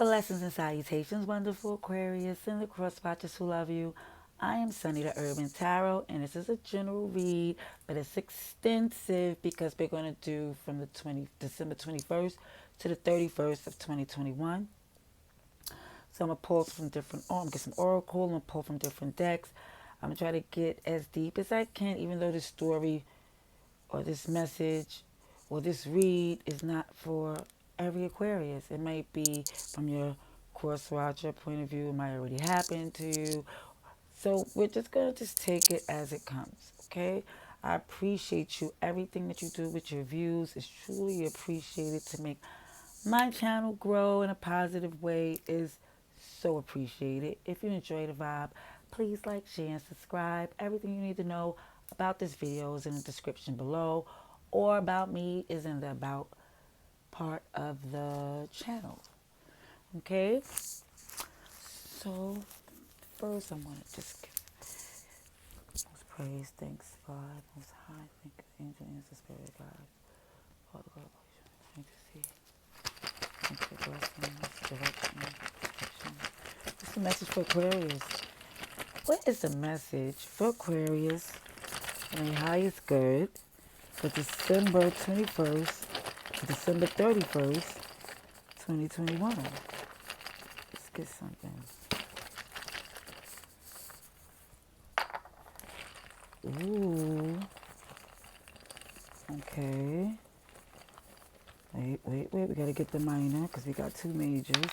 Blessings and salutations, wonderful Aquarius and the cross watchers who love you. I am Sunny the Urban Tarot, and this is a general read, but it's extensive because we're going to do from the December 21st to the 31st of 2021. So I'm going to pull from different, get some oracle, I'm going to pull from different decks. I'm going to try to get as deep as I can, even though this story or this message or this read is not for every Aquarius. It might be from your cross watcher point of view. It might already happen to you. So we're just going to just take it as it comes, okay? I appreciate you. Everything that you do with your views is truly appreciated. To make my channel grow in a positive way is so appreciated. If you enjoy the vibe, please like, share, and subscribe. Everything you need to know about this video is in the description below, or about me is in the about part of the channel. Okay? So first I want to just give most praise, thanks God, most high, thank you, angel, answer, spirit, God, Father God, thank you, see. Thank you for blessings, direction, protection. What's the message for Aquarius? What is the message for Aquarius and the highest good for December 21st to December 31st, 2021? Let's get something. Ooh. Okay. Wait. We gotta get the minor because we got two majors.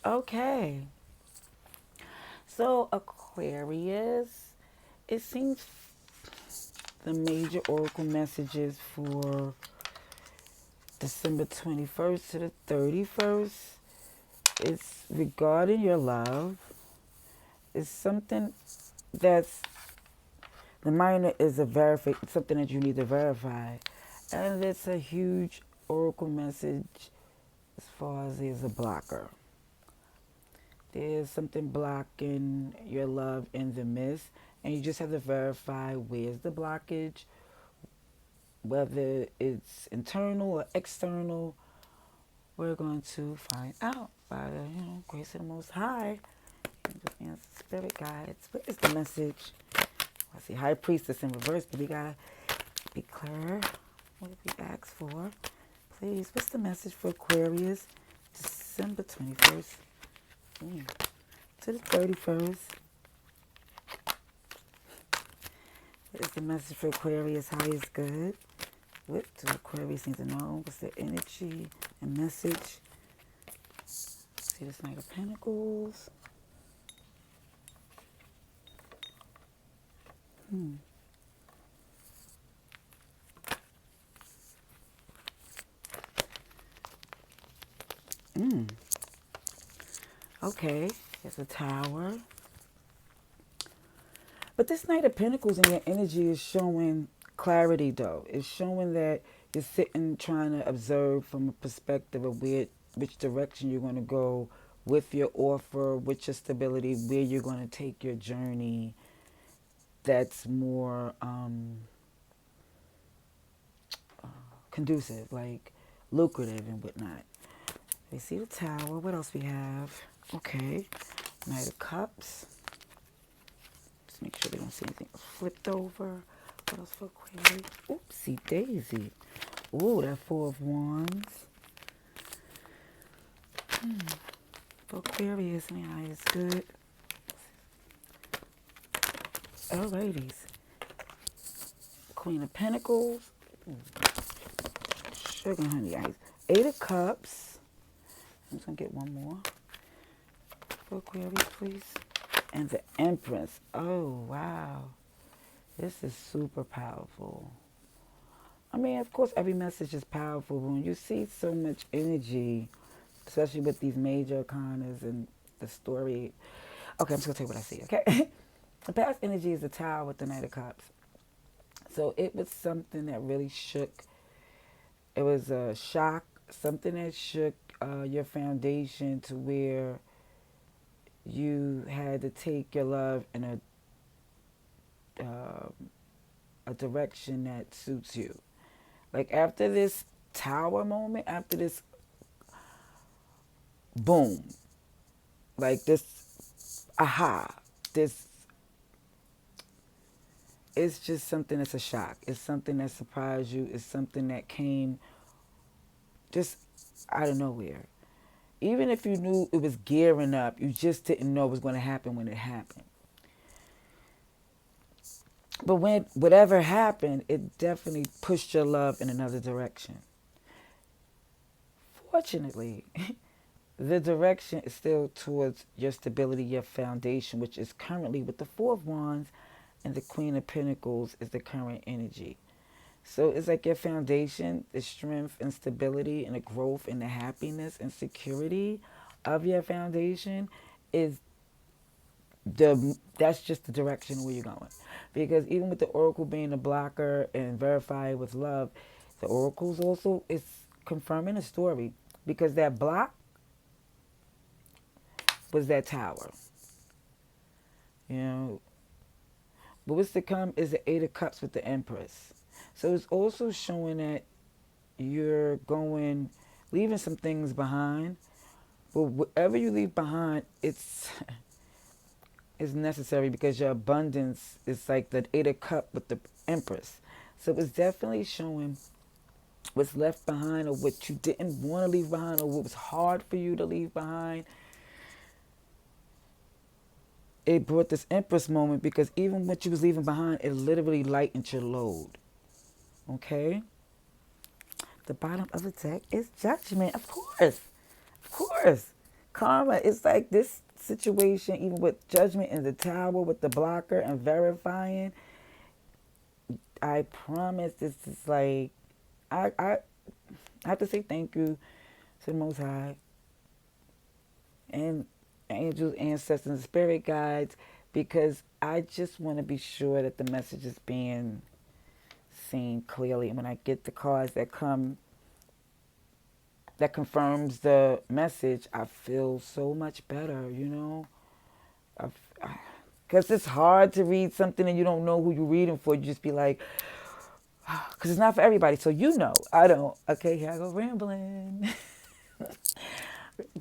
Okay. So Aquarius, it seems the major oracle messages for December 21st to the 31st is regarding your love. It's something that's, the minor is something that you need to verify. And it's a huge oracle message as far as there's a blocker. There's something blocking your love in the midst, and you just have to verify where's the blockage, whether it's internal or external. We're going to find out by the grace of the Most High. And spirit guides. What is the message? I see High Priestess in reverse, but we gotta be clear. What did we ask for? Please, what's the message for Aquarius? December 21st to the 31st. What is the message for Aquarius? Highest good. What do Aquarius need to know? What's the energy and message? See this Knight of Pentacles. Okay, there's a Tower. But this Knight of Pentacles in your energy is showing clarity, though. It's showing that you're sitting trying to observe from a perspective of which direction you're going to go with your offer, with your stability, where you're going to take your journey. That's more conducive, like lucrative and whatnot. We see the Tower. What else we have? Okay, Knight of Cups. Just make sure they don't see anything flipped over. What else for Aquarius? Oopsie daisy. Ooh, that Four of Wands. For Aquarius, yeah, it's good. Alrighties. Queen of Pentacles. Sugar honey ice. Eight of Cups. I'm just going to get one more. For Aquarius, please. And the Empress. Oh, wow. This is super powerful. I mean, of course, every message is powerful. But when you see so much energy, especially with these major arcanas and the story. Okay, I'm just going to tell you what I see, okay? The past energy is the Tower with the Knight of Cups. So it was something that really shook. It was a shock, something that shook your foundation to where you had to take your love in a direction that suits you. Like after this Tower moment, after this boom, like this, aha, this, it's just something that's a shock. It's something that surprised you. It's something that came just out of nowhere. Even if you knew it was gearing up, you just didn't know it was going to happen when it happened. But when whatever happened, it definitely pushed your love in another direction. Fortunately, the direction is still towards your stability, your foundation, which is currently with the Four of Wands, and the Queen of Pentacles is the current energy. So it's like your foundation, the strength and stability and the growth and the happiness and security of your foundation is that's just the direction where you're going. Because even with the oracle being a blocker and verify with love, the oracles also is confirming a story, because that block was that tower. You know, but what's to come is the Eight of Cups with the Empress. So it's also showing that you're going, leaving some things behind. But whatever you leave behind, it's is necessary, because your abundance is like the Eight of Cups with the Empress. So it's definitely showing what's left behind, or what you didn't want to leave behind, or what was hard for you to leave behind. It brought this Empress moment, because even what you was leaving behind, it literally lightened your load. Okay? The bottom of the deck is Judgment, of course. Of course. Karma is like this situation, even with Judgment in the Tower, with the blocker and verifying. I promise this is like, I have to say thank you to the Most High and angels, ancestors, and spirit guides, because I just want to be sure that the message is being seen clearly. And when I get the cards that come that confirms the message, I feel so much better, you know? Because it's hard to read something and you don't know who you're reading for. You just be like, because it's not for everybody. So you know, I don't. Okay, here I go rambling.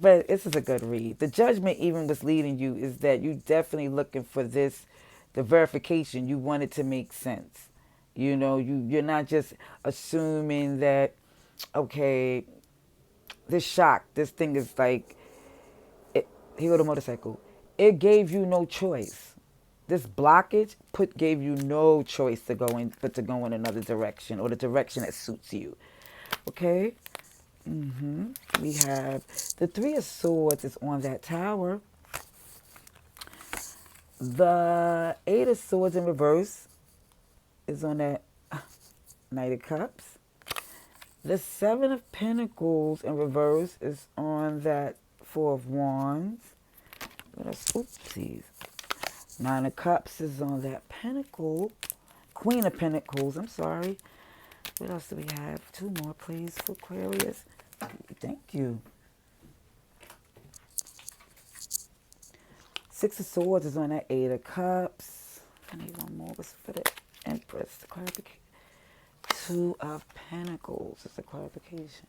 But this is a good read. The Judgment even was leading you is that you definitely looking for this, the verification. You want it to make sense. You know, you're not just assuming that, okay, this shock, this thing is like, here go the motorcycle. It gave you no choice. This blockage gave you no choice to go in, but to go in another direction, or the direction that suits you. Okay? We have the Three of Swords is on that tower. The Eight of Swords in reverse is on that Knight of Cups. The Seven of Pentacles in reverse is on that Four of Wands. Oopsies. Nine of Cups is on that Pentacle. Queen of Pentacles, I'm sorry. What else do we have? Two more, please, for Aquarius. Thank you. Six of Swords is on that Eight of Cups. I need one more. What's for the Empress? The clarification. Two of Pentacles is the clarification.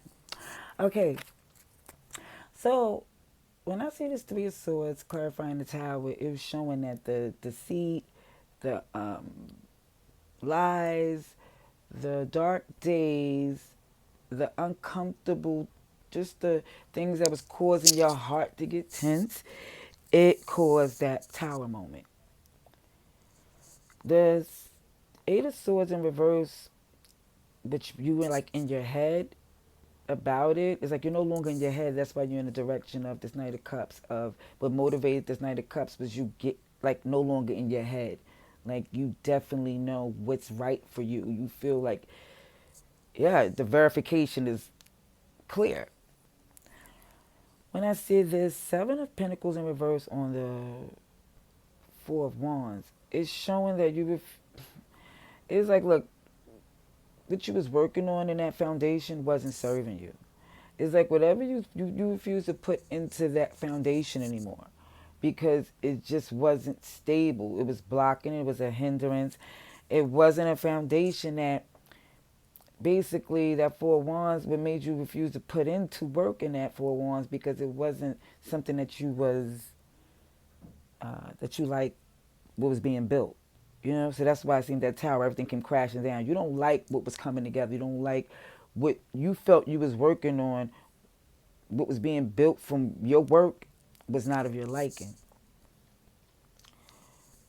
Okay. So, when I see this Three of Swords clarifying the Tower, it was showing that the deceit, the lies, the dark days, the uncomfortable, just the things that was causing your heart to get tense, it caused that Tower moment. The Eight of Swords in reverse, which you were like in your head about it, it's like you're no longer in your head. That's why you're in the direction of this Knight of Cups. Of what motivated this Knight of Cups was you get like no longer in your head. Like you definitely know what's right for you. You feel like, yeah, the verification is clear. When I see this Seven of Pentacles in reverse on the Four of Wands, it's showing that it's like, look, what you was working on in that foundation wasn't serving you. It's like whatever you refuse to put into that foundation anymore, because it just wasn't stable. It was blocking. It was a hindrance. It wasn't a foundation that basically that Four of Wands, what made you refuse to put into work in that Four of Wands, because it wasn't something that you was, that you like what was being built. You know, so that's why I seen that tower, everything came crashing down. You don't like what was coming together. You don't like what you felt you was working on. What was being built from your work was not of your liking.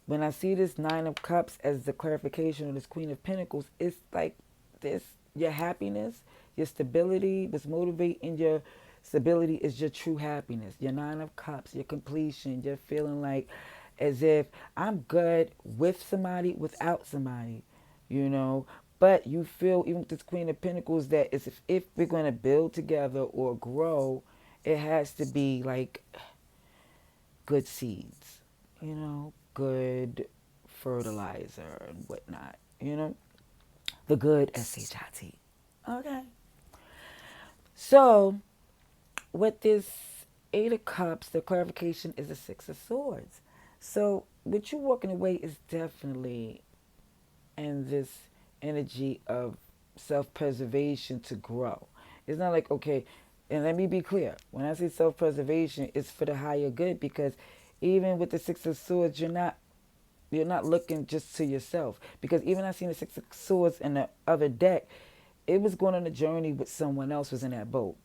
When I see this Nine of Cups as the clarification of this Queen of Pentacles, it's like this, your happiness, your stability, what's motivating your stability is your true happiness. Your Nine of Cups, your completion, you're feeling like as if I'm good with somebody, without somebody, you know. But you feel, even with this Queen of Pentacles, that it's if we're going to build together or grow, it has to be like good seeds, you know, good fertilizer and whatnot, you know, the good SHIT. Okay. So, with this Eight of Cups, the clarification is the Six of Swords. So, what you're walking away is definitely in this energy of self-preservation to grow. It's not like, okay, and let me be clear, when I say self-preservation, it's for the higher good, because even with the Six of Swords, you're not looking just to yourself. Because even I seen the Six of Swords in the other deck, it was going on a journey with someone else was in that boat.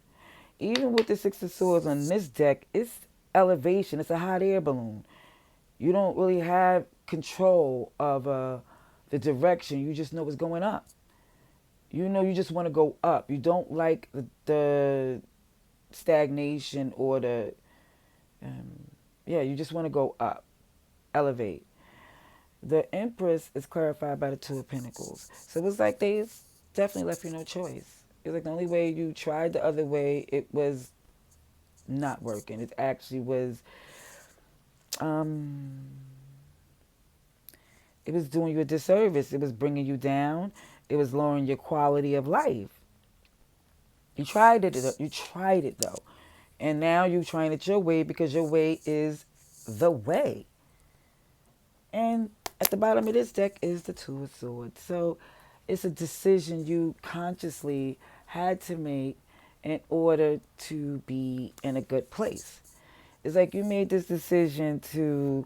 Even with the Six of Swords on this deck, it's elevation. It's a hot air balloon. You don't really have control of the direction. You just know what's going up. You know, you just want to go up. You don't like the stagnation or you just want to go up, elevate. The Empress is clarified by the Two of Pentacles. So it was like they definitely left you no choice. It was like the only way you tried the other way, it was not working. It actually was, it was doing you a disservice. It was bringing you down. It was lowering your quality of life. You tried it. You tried it though, and now you're trying it your way because your way is the way. And at the bottom of this deck is the Two of Swords. So it's a decision you consciously had to make in order to be in a good place. It's like you made this decision to,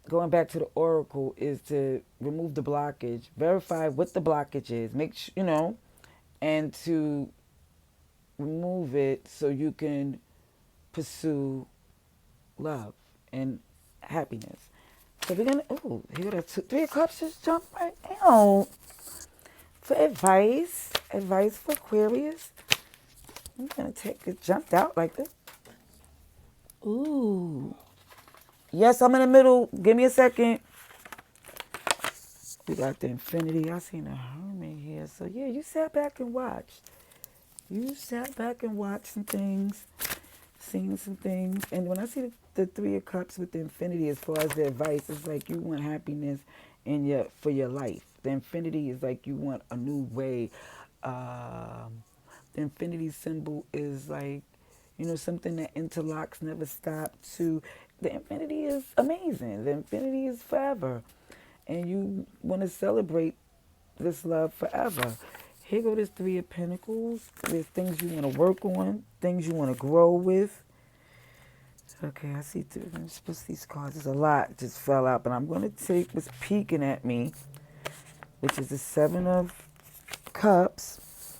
going back to the oracle, is to remove the blockage, verify what the blockage is, make sure, you know, and to remove it so you can pursue love and happiness. So we're gonna, oh, here the Three of Cups just jumped right down for advice for Aquarius. I'm gonna take it, jumped out like this. Ooh, yes, I'm in the middle. Give me a second. We got the Infinity. I seen a Hermit here. So yeah, you sat back and watched. You sat back and watched some things, seen some things. And when I see the Three of Cups with the Infinity, as far as the advice, it's like you want happiness for your life. The Infinity is like you want a new way. The Infinity symbol is like, you know, something that interlocks, never stops. The Infinity is amazing. The Infinity is forever. And you want to celebrate this love forever. Here go this Three of Pentacles. There's things you want to work on, things you want to grow with. Okay, I see. I'm supposed to see these cards. There's a lot just fell out, but I'm going to take what's peeking at me, which is the Seven of Cups.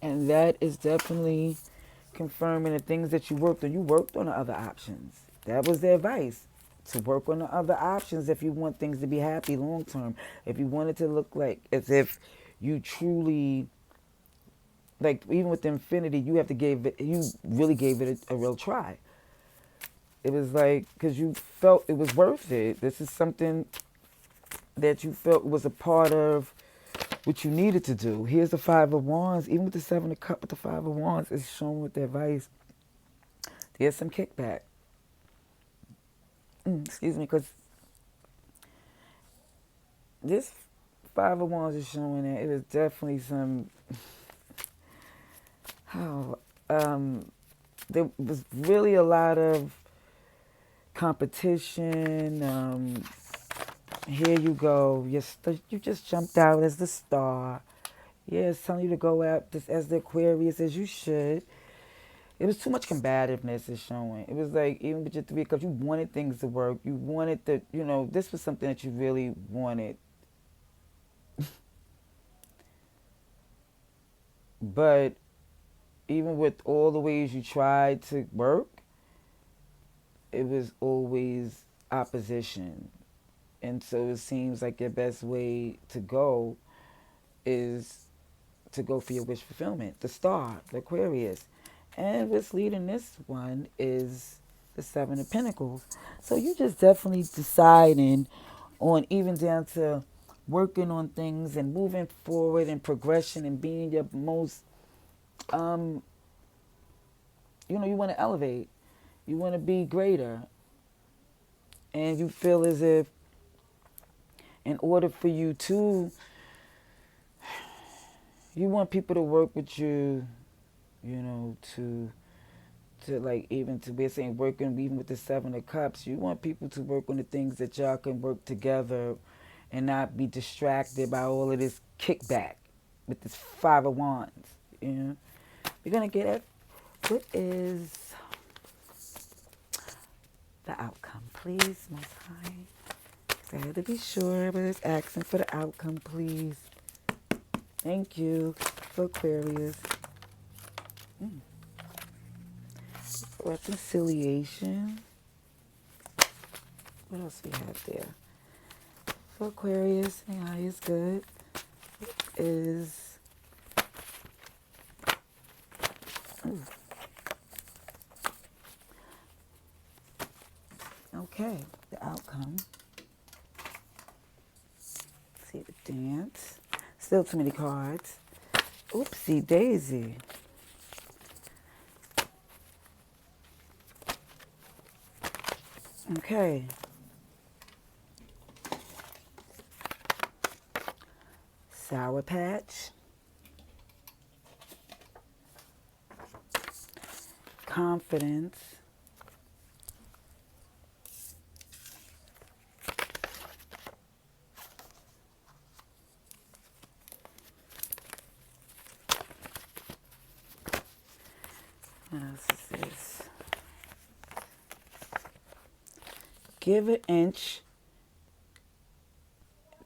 And that is definitely confirming the things that you worked on. You worked on the other options. That was the advice. To work on the other options if you want things to be happy long term. If you want it to look like as if you truly, like even with the Infinity, you really gave it a real try. It was like, because you felt it was worth it. This is something that you felt was a part of what you needed to do. Here's the Five of Wands. Even with the Seven of Cups, with the Five of Wands, it's shown with the advice. There's some kickback. Excuse me, because this Five of Wands is showing that it is definitely some, there was really a lot of competition, Here you go. You just jumped out as the star. Yeah, it's telling you to go out this as the Aquarius as you should. It was too much combativeness is showing. It was like even with your 3 cups, you wanted things to work. You wanted the, this was something that you really wanted. But even with all the ways you tried to work, it was always opposition. And so it seems like your best way to go is to go for your wish fulfillment, the star, the Aquarius. And what's leading this one is the Seven of Pentacles. So you just definitely deciding on even down to working on things and moving forward and progression and being your most, um, you want to elevate. You want to be greater. And you feel as if in order for you to, you want people to work with you, to like even to be saying working even with the Seven of Cups, you want people to work on the things that y'all can work together and not be distracted by all of this kickback with this Five of Wands. We're gonna get at what is the outcome, please, Most High. I had to be sure, but it's asking for the outcome, please. Thank you for Aquarius. Reconciliation. What else we have there? For Aquarius, yeah, it's good. Is okay. The outcome. See the dance. Still too many cards. Oopsie daisy. Okay. Sour Patch. Confidence. What else is this? Give an inch.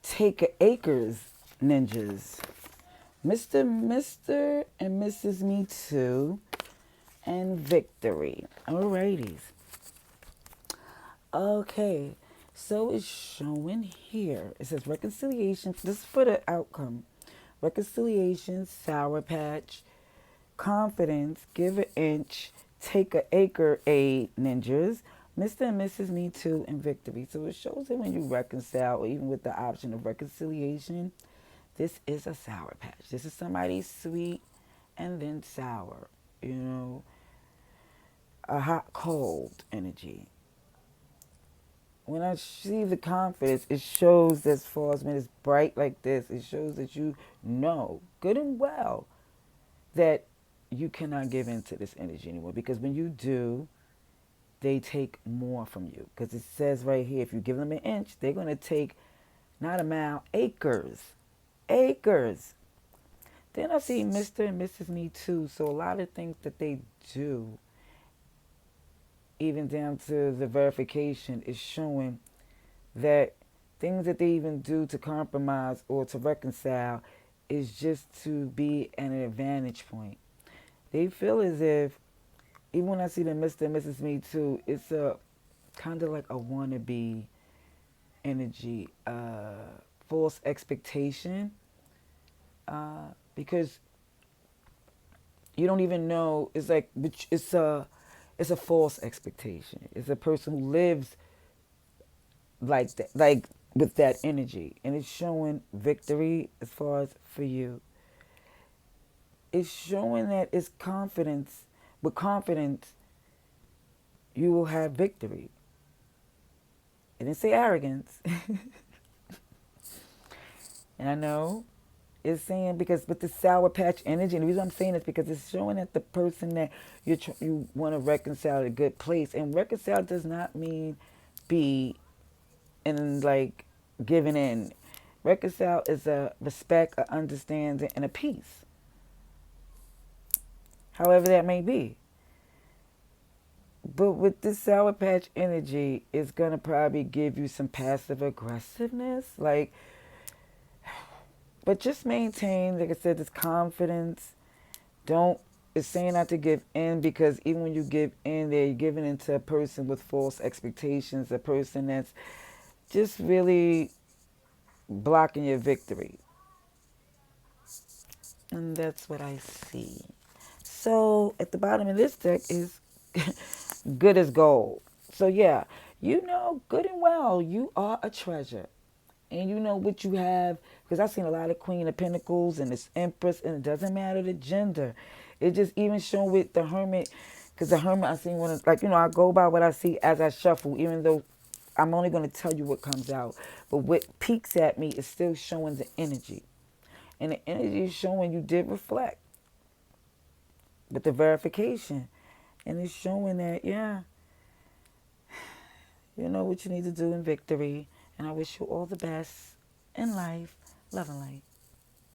Take a acres, ninjas. Mr. and Mrs. Me Too. And victory. Alrighties. Okay. So it's showing here. It says reconciliation. This is for the outcome. Reconciliation, Sour Patch, confidence, give an inch, take a acre, aid, ninjas, Mr. and Mrs. Me Too, and victory. So it shows that when you reconcile, or even with the option of reconciliation, this is a Sour Patch. This is somebody sweet and then sour, a hot, cold energy. When I see the confidence, it shows that as far as when it's bright like this, it shows that you know good and well that you cannot give in to this energy anymore. Because when you do, they take more from you. Because it says right here, if you give them an inch, they're going to take not a mile, acres. Acres. Then I see Mr. and Mrs. Me Too. So a lot of things that they do, even down to the verification, is showing that things that they even do to compromise or to reconcile is just to be at an advantage point. They feel as if, even when I see the Mr. and Mrs. Me Too, it's a kind of like a wannabe energy, false expectation, because you don't even know. It's like it's a false expectation. It's a person who lives like that, like with that energy, and it's showing victory as far as for you. It's showing that it's confidence. With confidence, you will have victory. It didn't say arrogance. And I know it's saying, because with the Sour Patch energy, and the reason I'm saying is because it's showing that the person that you want to reconcile at a good place. And reconcile does not mean be in like giving in. Reconcile is a respect, a understanding, and a peace. However that may be. But with this Sour Patch energy, it's going to probably give you some passive aggressiveness. Like, but just maintain, like I said, this confidence. Don't, it's saying not to give in, because even when you give in there, you're giving into a person with false expectations, a person that's just really blocking your victory. And that's what I see. So at the bottom of this deck is good as gold. So yeah, you know good and well you are a treasure. And you know what you have, because I've seen a lot of Queen of Pentacles and this Empress, and it doesn't matter the gender. It just even shown with the Hermit, because the Hermit, I seen one of, like, I go by what I see as I shuffle, even though I'm only going to tell you what comes out. But what peeks at me is still showing the energy. And the energy is showing you did reflect with the verification. And it's showing that, yeah, you know what you need to do in victory. And I wish you all the best in life. Love and light.